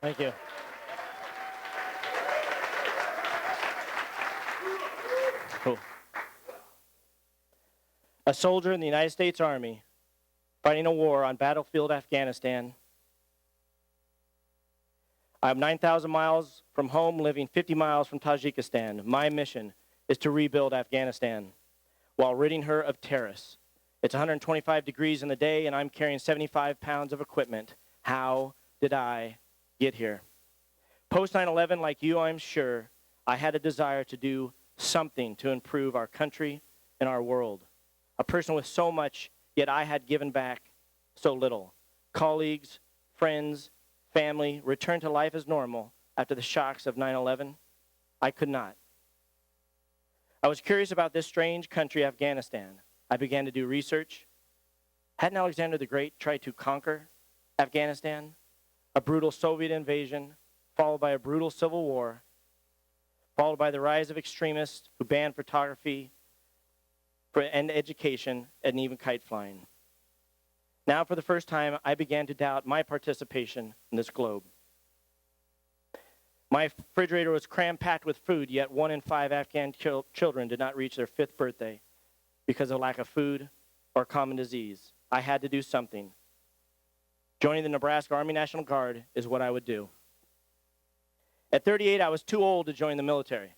Thank you. Cool. A soldier in the United States Army fighting a war on battlefield Afghanistan. I'm 9,000 miles from home, living 50 miles from Tajikistan. My mission is to rebuild Afghanistan while ridding her of terrorists. It's 125 degrees in the day, and I'm carrying 75 pounds of equipment. How did I get here? Post 9/11, like you, I'm sure, I had a desire to do something to improve our country and our world. A person with so much, yet I had given back so little. Colleagues, friends, family returned to life as normal after the shocks of 9/11. I could not. I was curious about this strange country, Afghanistan. I began to do research. Hadn't Alexander the Great tried to conquer Afghanistan? A brutal Soviet invasion, followed by a brutal civil war, followed by the rise of extremists who banned photography and education and even kite flying. Now, for the first time, I began to doubt my participation in this globe. My refrigerator was cram-packed with food, yet 1 in 5 Afghan children did not reach their 5th birthday because of lack of food or common disease. I had to do something. Joining the Nebraska Army National Guard is what I would do. At 38, I was too old to join the military.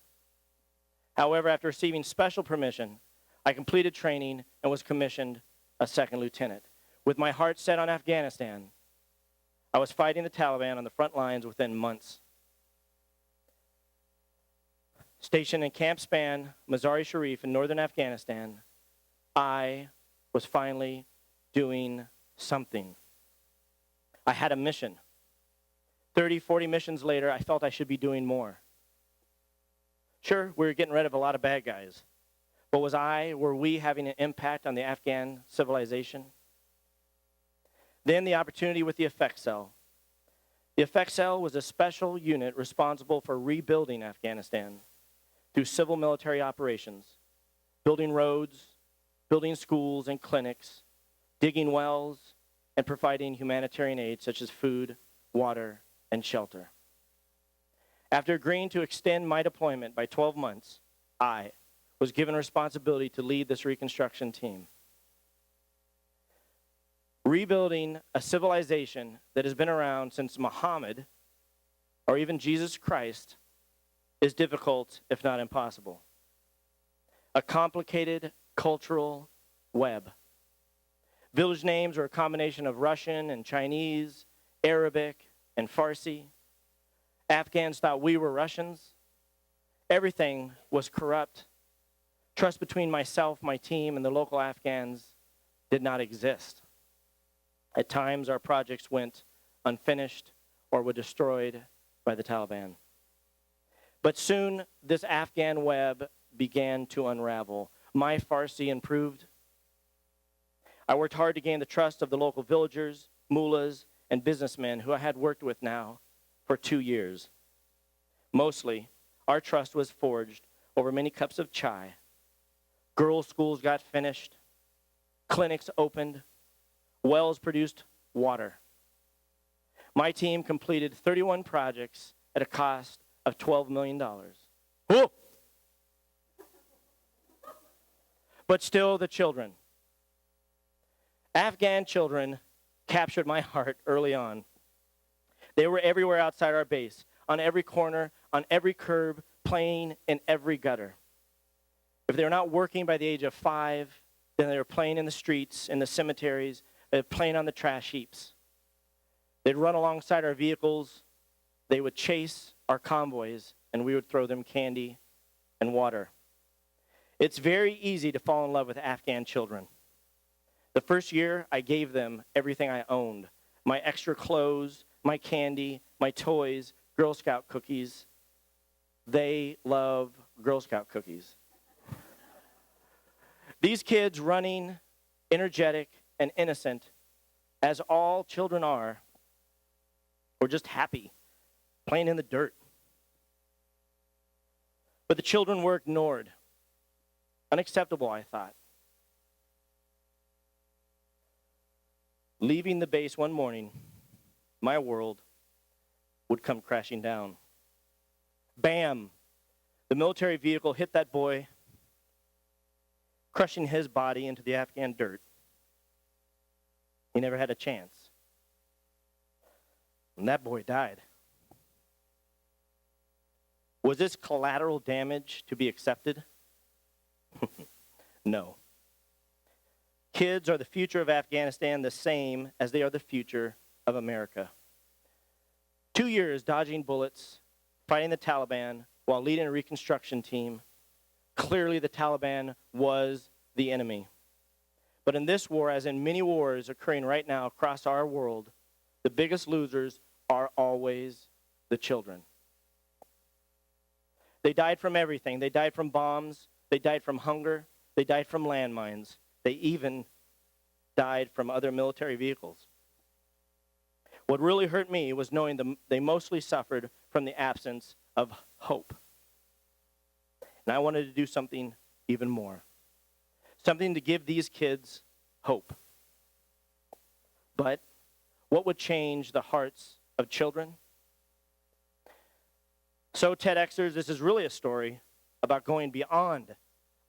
However, after receiving special permission, I completed training and was commissioned a second lieutenant. With my heart set on Afghanistan, I was fighting the Taliban on the front lines within months. Stationed in Camp Span, Mazar-i-Sharif in northern Afghanistan, I was finally doing something. I had a mission. 30, 40 missions later, I felt I should be doing more. Sure, we were getting rid of a lot of bad guys, but were we having an impact on the Afghan civilization? Then the opportunity with the Effect Cell. The Effect Cell was a special unit responsible for rebuilding Afghanistan through civil military operations, building roads, building schools and clinics, digging wells, and providing humanitarian aid such as food, water, and shelter. After agreeing to extend my deployment by 12 months, I was given responsibility to lead this reconstruction team. Rebuilding a civilization that has been around since Muhammad or even Jesus Christ is difficult, if not impossible. A complicated cultural web. Village names are a combination of Russian and Chinese, Arabic and Farsi. Afghans thought we were Russians. Everything was corrupt. Trust between myself, my team, and the local Afghans did not exist. At times, our projects went unfinished or were destroyed by the Taliban. But soon, this Afghan web began to unravel. My Farsi improved. I worked hard to gain the trust of the local villagers, mullahs, and businessmen who I had worked with now for 2 years. Mostly, our trust was forged over many cups of chai. Girls' schools got finished. Clinics opened. Wells produced water. My team completed 31 projects at a cost of $12 million. Whoa! But still, the children. Afghan children captured my heart early on. They were everywhere outside our base, on every corner, on every curb, playing in every gutter. If they were not working by the age of 5, then they were playing in the streets, in the cemeteries, playing on the trash heaps. They'd run alongside our vehicles. They would chase our convoys, and we would throw them candy and water. It's very easy to fall in love with Afghan children. The first year, I gave them everything I owned. My extra clothes, my candy, my toys, Girl Scout cookies. They love Girl Scout cookies. These kids, running, energetic, and innocent, as all children are, were just happy, playing in the dirt. But the children were ignored. Unacceptable, I thought. Leaving the base one morning, my world would come crashing down. Bam! The military vehicle hit that boy, crushing his body into the Afghan dirt. He never had a chance. And that boy died. Was this collateral damage to be accepted? No. Kids are the future of Afghanistan, the same as they are the future of America. 2 years dodging bullets, fighting the Taliban while leading a reconstruction team. Clearly the Taliban was the enemy. But in this war, as in many wars occurring right now across our world, the biggest losers are always the children. They died from everything. They died from bombs. They died from hunger. They died from landmines. They even died from other military vehicles. What really hurt me was knowing they mostly suffered from the absence of hope. And I wanted to do something even more. Something to give these kids hope. But what would change the hearts of children? So, TEDxers, this is really a story about going beyond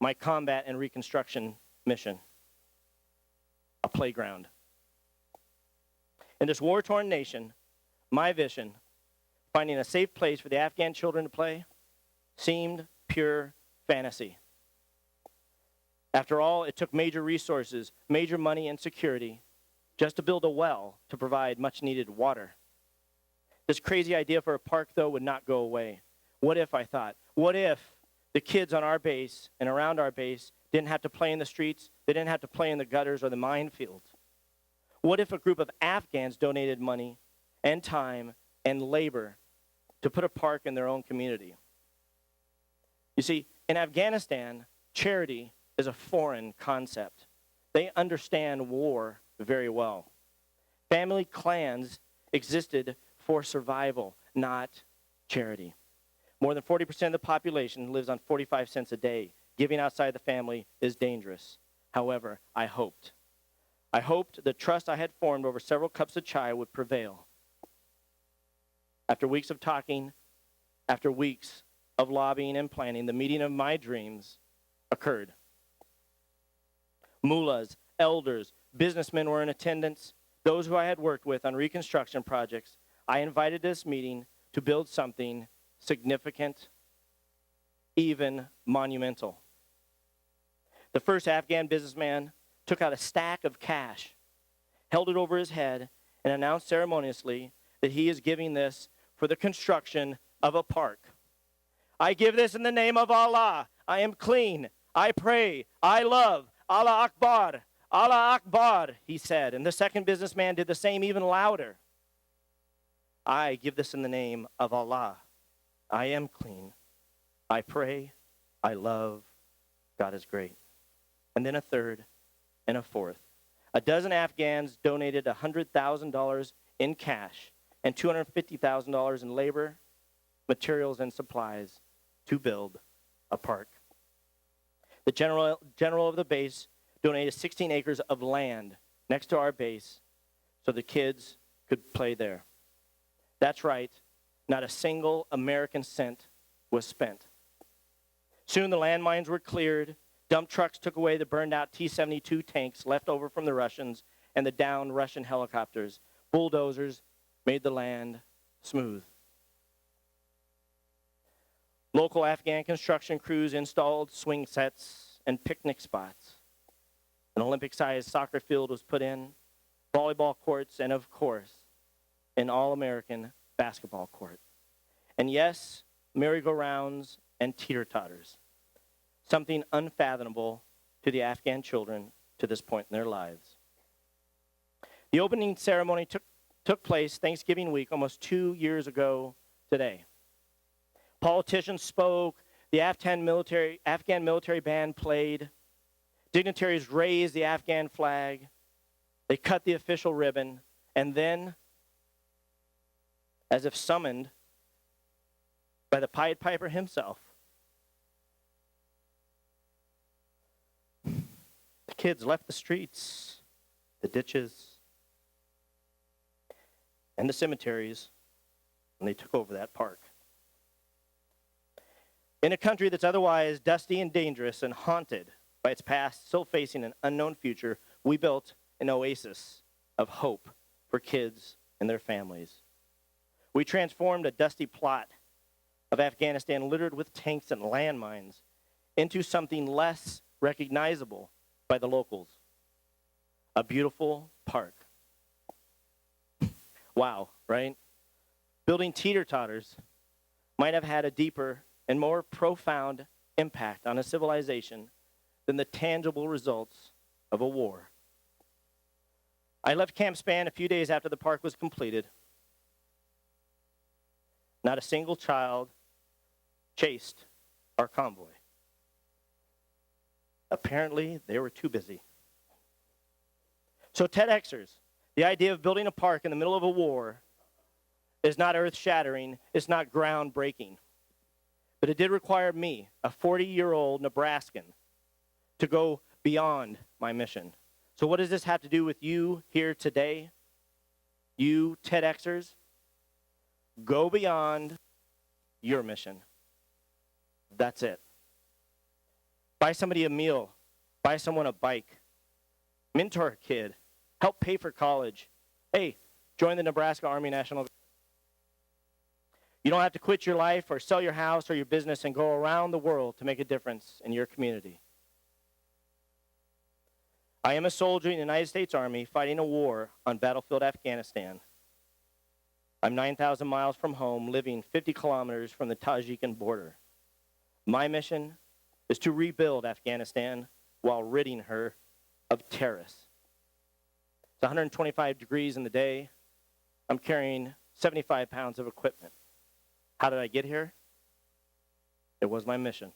my combat and reconstruction mission. A playground. In this war-torn nation, my vision, finding a safe place for the Afghan children to play, seemed pure fantasy. After all, it took major resources, major money and security just to build a well to provide much-needed water. This crazy idea for a park, though, would not go away. What if, I thought, what if the kids on our base and around our base didn't have to play in the streets, they didn't have to play in the gutters or the minefields? What if a group of Afghans donated money and time and labor to put a park in their own community? You see, in Afghanistan, charity is a foreign concept. They understand war very well. Family clans existed for survival, not charity. More than 40% of the population lives on 45 cents a day. Giving outside the family is dangerous. However, I hoped the trust I had formed over several cups of chai would prevail. After weeks of talking, after weeks of lobbying and planning, the meeting of my dreams occurred. Mullahs, elders, businessmen were in attendance. Those who I had worked with on reconstruction projects, I invited to this meeting to build something significant, even monumental. The first Afghan businessman took out a stack of cash, held it over his head, and announced ceremoniously that he is giving this for the construction of a park. I give this in the name of Allah. I am clean. I pray. I love. Allah Akbar. Allah Akbar, he said. And the second businessman did the same even louder. I give this in the name of Allah. I am clean. I pray. I love. God is great. And then a third and a fourth. A dozen Afghans donated $100,000 in cash and $250,000 in labor, materials, and supplies to build a park. The general of the base donated 16 acres of land next to our base so the kids could play there. That's right, not a single American cent was spent. Soon the landmines were cleared. Dump trucks took away the burned out T-72 tanks left over from the Russians and the downed Russian helicopters. Bulldozers made the land smooth. Local Afghan construction crews installed swing sets and picnic spots. An Olympic-sized soccer field was put in, volleyball courts, and of course, an all-American basketball court. And yes, merry-go-rounds and teeter-totters. Something unfathomable to the Afghan children to this point in their lives. The opening ceremony took place Thanksgiving week, almost 2 years ago today. Politicians spoke, the Afghan military band played, dignitaries raised the Afghan flag, they cut the official ribbon, and then, as if summoned by the Pied Piper himself, the kids left the streets, the ditches, and the cemeteries and they took over that park. In a country that's otherwise dusty and dangerous and haunted by its past, still facing an unknown future, we built an oasis of hope for kids and their families. We transformed a dusty plot of Afghanistan littered with tanks and landmines into something less recognizable by the locals. A beautiful park. Wow, right? Building Teeter-Totters might have had a deeper and more profound impact on a civilization than the tangible results of a war. I left Camp Span a few days after the park was completed. Not a single child chased our convoy. Apparently, they were too busy. So TEDxers, the idea of building a park in the middle of a war is not earth-shattering, it's not groundbreaking. But it did require me, a 40-year-old Nebraskan, to go beyond my mission. So what does this have to do with you here today? You TEDxers? Go beyond your mission. That's it. Buy somebody a meal. Buy someone a bike. Mentor a kid. Help pay for college. Hey, join the Nebraska Army National Guard. You don't have to quit your life or sell your house or your business and go around the world to make a difference in your community. I am a soldier in the United States Army fighting a war on battlefield Afghanistan. I'm 9,000 miles from home, living 50 kilometers from the Tajikian border. My mission is to rebuild Afghanistan while ridding her of terrorists. It's 125 degrees in the day. I'm carrying 75 pounds of equipment. How did I get here? It was my mission.